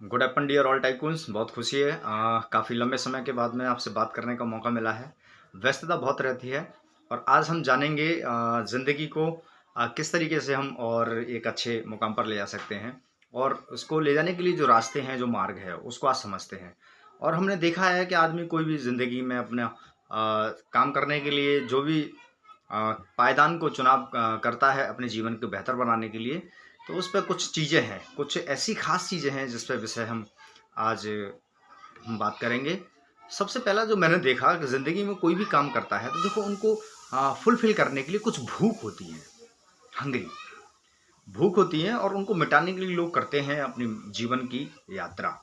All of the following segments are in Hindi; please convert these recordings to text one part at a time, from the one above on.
Good afternoon dear all tycoons. बहुत खुशी है, काफ़ी लंबे समय के बाद में आपसे बात करने का मौका मिला है। व्यस्तता बहुत रहती है और आज हम जानेंगे ज़िंदगी को किस तरीके से हम और एक अच्छे मुकाम पर ले जा सकते हैं और उसको ले जाने के लिए जो रास्ते हैं, जो मार्ग है, उसको आज समझते हैं। और हमने देखा है कि आदमी कोई भी ज़िंदगी में अपना काम करने के लिए जो भी पायदान को चुनाव करता है अपने जीवन को बेहतर बनाने के लिए, तो उस पे कुछ चीज़ें हैं, कुछ ऐसी ख़ास चीज़ें हैं जिस पे विषय हम आज हम बात करेंगे। सबसे पहला जो मैंने देखा कि ज़िंदगी में कोई भी काम करता है तो देखो उनको फुलफ़िल करने के लिए कुछ भूख होती है, हंग्री भूख होती है और उनको मिटाने के लिए लोग करते हैं अपनी जीवन की यात्रा।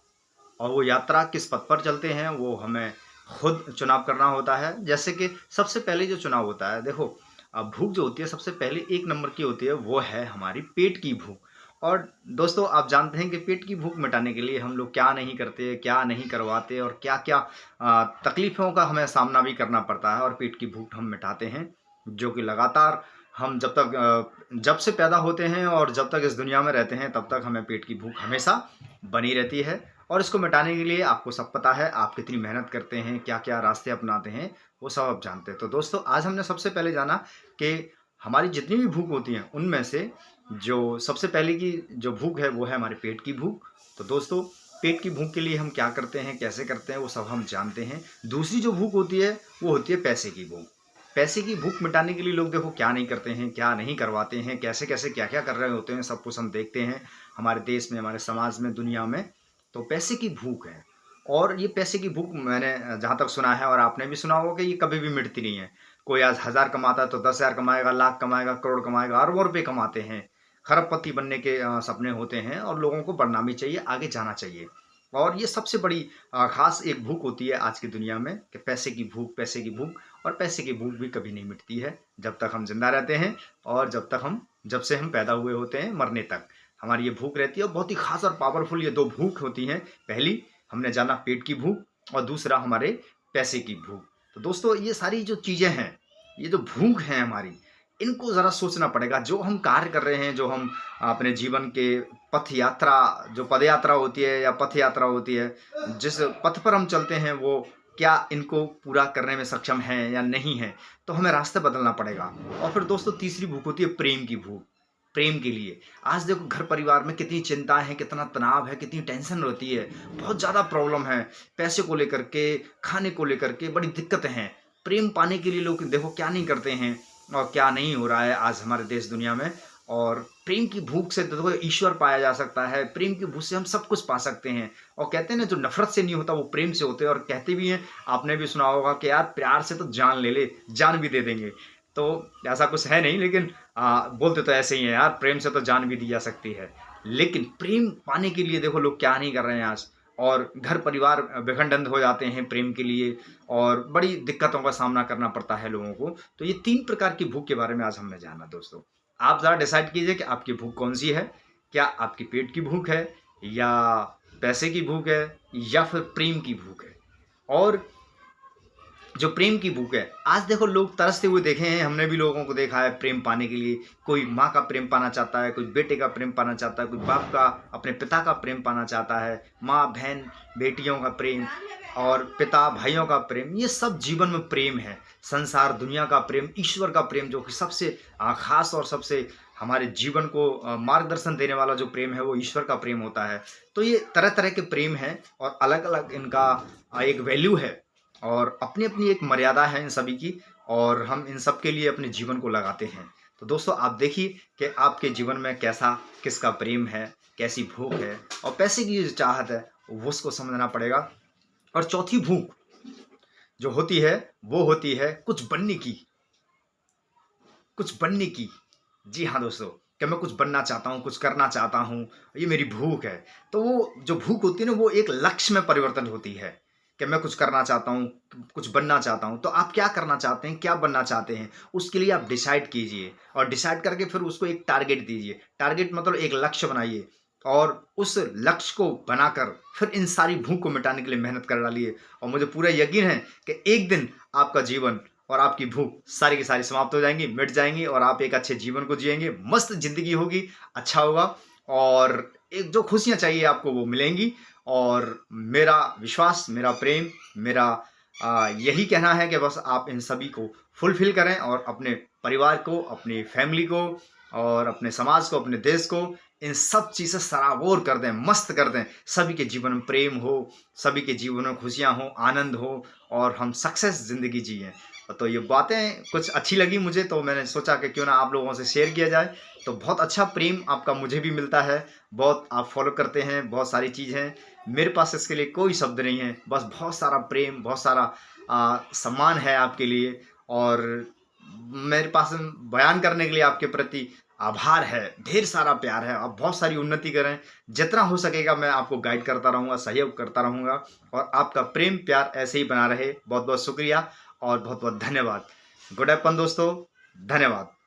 और वो यात्रा किस पथ पर चलते हैं वो हमें खुद चुनाव करना होता है। जैसे कि सबसे पहले जो चुनाव होता है, देखो भूख जो होती है सबसे पहले एक नंबर की होती है, वो है हमारी पेट की भूख। और दोस्तों आप जानते हैं कि पेट की भूख मिटाने के लिए हम लोग क्या नहीं करते, क्या नहीं करवाते और क्या क्या तकलीफ़ों का हमें सामना भी करना पड़ता है और पेट की भूख हम मिटाते हैं। जो कि लगातार हम जब से पैदा होते हैं और जब तक इस दुनिया में रहते हैं तब तक हमें पेट की भूख हमेशा बनी रहती है। और इसको मिटाने के लिए आपको सब पता है, आप कितनी मेहनत करते हैं, क्या-क्या रास्ते अपनाते हैं, वो सब आप जानते हैं। तो दोस्तों आज हमने सबसे पहले जाना कि हमारी जितनी भी भूख होती हैं, उनमें से जो सबसे पहले की जो भूख है, वो है हमारे पेट की भूख। तो दोस्तों पेट की भूख के लिए हम क्या करते हैं, कैसे करते हैं, वो सब हम जानते हैं। दूसरी जो भूख होती है, वो होती है पैसे की भूख। पैसे की भूख मिटाने के लिए लोग देखो क्या नहीं करते हैं, क्या नहीं करवाते हैं, कैसे-कैसे, क्या-क्या कर रहे होते हैं, सब कुछ हम देखते हैं हमारे देश में, हमारे समाज में, दुनिया में। तो पैसे की भूख है और ये पैसे की भूख मैंने जहाँ तक सुना है और आपने भी सुना होगा कि ये कभी भी मिटती नहीं है। कोई आज 1000 कमाता है तो 10,000 कमाएगा, लाख कमाएगा, करोड़ कमाएगा, अरबों रुपए कमाते हैं। खरबपति बनने के सपने होते हैं और लोगों को बढ़ना भी चाहिए, आगे जाना चाहिए। और ये सबसे बड़ी ख़ास एक भूख होती है आज की दुनिया में कि पैसे की भूख, पैसे की भूख। और पैसे की भूख भी कभी नहीं मिटती है जब तक हम ज़िंदा रहते हैं और जब से हम पैदा हुए होते हैं मरने तक। हमारी ये भूख रहती है और बहुत ही ख़ास और पावरफुल ये 2 भूख होती हैं। पहली हमने जाना पेट की भूख और दूसरा हमारे पैसे की भूख। तो दोस्तों ये सारी जो चीज़ें हैं, ये जो भूख है हमारी, इनको ज़रा सोचना पड़ेगा। जो हम कार्य कर रहे हैं, जो हम अपने जीवन के पथ यात्रा, जो पदयात्रा होती है या पथ यात्रा होती है, जिस पथ पर हम चलते हैं वो क्या इनको पूरा करने में सक्षम हैं या नहीं हैं? तो हमें रास्ता बदलना पड़ेगा। और फिर दोस्तों तीसरी भूख होती है प्रेम की भूख। प्रेम के लिए आज देखो घर परिवार में कितनी चिंता है, कितना तनाव है, कितनी टेंशन रहती है, बहुत ज़्यादा प्रॉब्लम है। पैसे को लेकर के, खाने को लेकर के बड़ी दिक्कतें हैं। प्रेम पाने के लिए लोग देखो क्या नहीं करते हैं और क्या नहीं हो रहा है आज हमारे देश दुनिया में। और प्रेम की भूख से देखो ईश्वर पाया जा सकता है, प्रेम की भूख से हम सब कुछ पा सकते हैं। और कहते हैं ना, जो नफरत से नहीं होता वो प्रेम से होते हैं। और कहते भी हैं, आपने भी सुना होगा कि यार प्यार से तो जान ले ले, जान भी दे देंगे। तो ऐसा कुछ है नहीं, लेकिन बोलते तो ऐसे ही हैं यार, प्रेम से तो जान भी दी जा सकती है। लेकिन प्रेम पाने के लिए देखो लोग क्या नहीं कर रहे हैं आज। और घर परिवार विखंडन हो जाते हैं प्रेम के लिए और बड़ी दिक्कतों का सामना करना पड़ता है लोगों को। तो ये 3 प्रकार की भूख के बारे में आज हमने जाना दोस्तों। आप ज़रा डिसाइड कीजिए कि आपकी भूख कौन-सी है? क्या आपकी पेट की भूख है या पैसे की भूख है या फिर प्रेम की भूख है? और जो प्रेम की भूख है, आज देखो लोग तरसते हुए देखे हैं, हमने भी लोगों को देखा है प्रेम पाने के लिए। कोई माँ का प्रेम पाना चाहता है, कोई बेटे का प्रेम पाना चाहता है, कोई बाप का, अपने पिता का प्रेम पाना चाहता है, माँ बहन बेटियों का प्रेम और पिता भाइयों का प्रेम। ये सब जीवन में प्रेम है। संसार दुनिया का प्रेम, ईश्वर का प्रेम, जो कि सबसे खास और सबसे हमारे जीवन को मार्गदर्शन देने वाला जो प्रेम है वो ईश्वर का प्रेम होता है। तो ये तरह तरह के प्रेम हैं और अलग अलग इनका एक वैल्यू है और अपनी-अपनी एक मर्यादा है इन सभी की। और हम इन सब के लिए अपने जीवन को लगाते हैं। तो दोस्तों आप देखिए कि आपके जीवन में कैसा किसका प्रेम है, कैसी भूख है और पैसे की जो चाहत है, वो उसको समझना पड़ेगा। और चौथी भूख जो होती है, वो होती है कुछ बनने की, कुछ बनने की। जी हाँ दोस्तों, कि मैं कुछ बनना चाहता हूँ, कुछ करना चाहता हूँ, ये मेरी भूख है। तो वो जो भूख होती है ना, वो एक लक्ष्य में परिवर्तन होती है कि मैं कुछ करना चाहता हूँ, कुछ बनना चाहता हूँ। तो आप क्या करना चाहते हैं, क्या बनना चाहते हैं, उसके लिए आप डिसाइड कीजिए और डिसाइड करके फिर उसको एक टारगेट दीजिए। टारगेट मतलब एक लक्ष्य बनाइए और उस लक्ष्य को बनाकर फिर इन सारी भूख को मिटाने के लिए मेहनत कर डालिए। और मुझे पूरा यकीन है कि एक दिन आपका जीवन और आपकी भूख सारी की सारी समाप्त हो जाएंगी, मिट जाएंगी और आप एक अच्छे जीवन को जिएंगे, मस्त ज़िंदगी होगी, अच्छा होगा। और एक जो खुशियाँ चाहिए आपको वो मिलेंगी। और मेरा विश्वास, मेरा प्रेम, मेरा यही कहना है कि बस आप इन सभी को फुलफ़िल करें और अपने परिवार को, अपनी फैमिली को और अपने समाज को, अपने देश को इन सब चीज़ से सराबोर कर दें, मस्त कर दें। सभी के जीवन में प्रेम हो, सभी के जीवन में खुशियाँ हों, आनंद हो और हम सक्सेस ज़िंदगी जिएँ। तो ये बातें कुछ अच्छी लगी मुझे, तो मैंने सोचा कि क्यों ना आप लोगों से शेयर किया जाए। तो बहुत अच्छा प्रेम आपका मुझे भी मिलता है, बहुत आप फ़ॉलो करते हैं, बहुत सारी चीज़ हैं। मेरे पास इसके लिए कोई शब्द नहीं है, बस बहुत सारा प्रेम, बहुत सारा सम्मान है आपके लिए। और मेरे पास बयान करने के लिए आपके प्रति आभार है, ढेर सारा प्यार है। आप बहुत सारी उन्नति करें, जितना हो सकेगा मैं आपको गाइड करता रहूँगा, सहयोग करता रहूँगा और आपका प्रेम प्यार ऐसे ही बना रहे। बहुत-बहुत शुक्रिया और बहुत-बहुत धन्यवाद। गुड अपन दोस्तों, धन्यवाद।